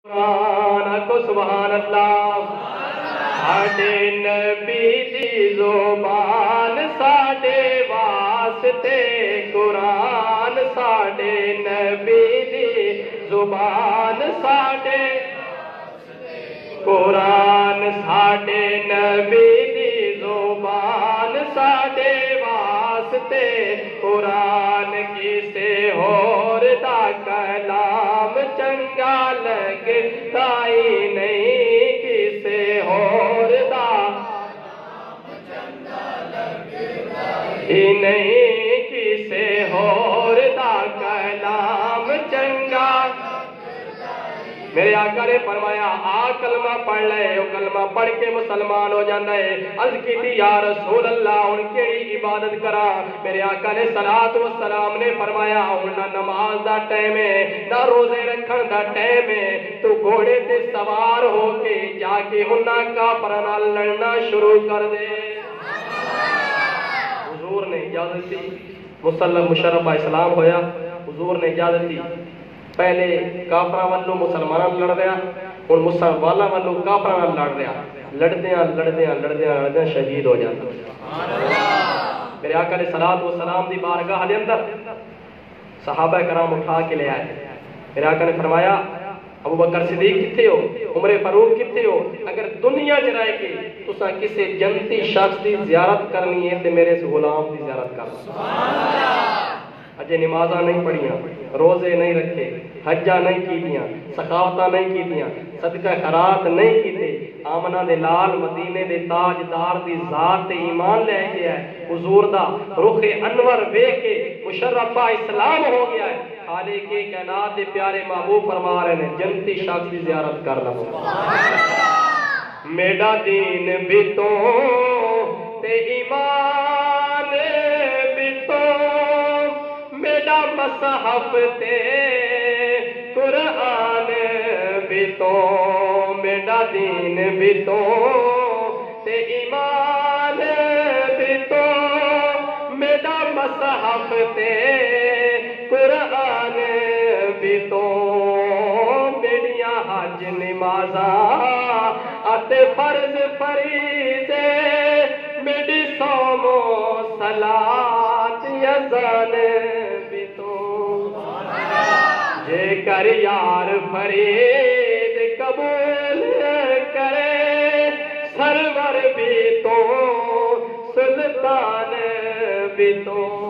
قرآن کو سبحان اللہ ساڈے نبی دی زبان ساڈے واسطے قرآن ساڈے نبی دی زبان ساڈے قرآن ساڈے نبی دی زبان ساڈے واسطے قرآن کسے ہور دا کلام چنگا لگتا ہی نہیں کسے ہور دا ہی نہیں کسے ہور دا کلام چنگا میرے آقا نے فرمایا آ کلمہ پڑھ لے وہ کلمہ پڑھ کے مسلمان ہو جانا ہے عرض کی تھی یا رسول اللہ ان کیڑی عبادت کرا میرے آقا نے صلاۃ و سلام نے فرمایا ہن نہ نماز دا ٹائم ہے نہ روزے رکھن دا ٹائم ہے تو گھوڑے تے سوار ہو کے جا کے انہاں کافراں نال لڑنا شروع کر دے حضور نے اجازت دی مسلم مشرف اسلام ہویا حضور نے اجازت دی پہلے کافراں والوں مسلماناں لڑ رہا اور مسلماناں والوں کافراں لڑ رہا لڑدیاں شہید ہو جاتا میرے آقا نے صلاۃ و سلام دی بارگاہ دے اندر صحابہ کرام اٹھا کے لے آئے میرے آقا نے فرمایا ابو بکر صدیق کتے ہو عمر فاروق کتے ہو اگر دنیا چ رہ کے تساں کسی جنتی شخص دی زیارت کرنی ہے تے میرے اس غلام دی زیارت کر اجے نمازاں نہیں پڑھیاں روزے نہیں رکھے حجہ نہیں کیتیاں سخاوتاں نہیں کیتیاں صدقہ خیرات نہیں کیتے آمنہ دے لال مدینے دے تاجدار دی ذات تے ایمان لے گیا ہے حضور دا رخ انور وے کے مشرفہ اسلام ہو گیا ہے خالق کائنات دے پیارے محبوب فرما رہے ہیں جنتی شخص کی زیارت کر لو میرا دین بھی تو تے ایمان بھی تو میرا مصحف تے قرآن بھی تو میرا دین بھی تو تے ایمان بھی تو میرا مصحف تے قرآن بھی تو میریاں حج نمازاں اتے فرض فریضے میری صوم و صلاۃ اذان بھی تو جے کر یار فرید قبول کرے سرور بھی تو سلطان بھی تو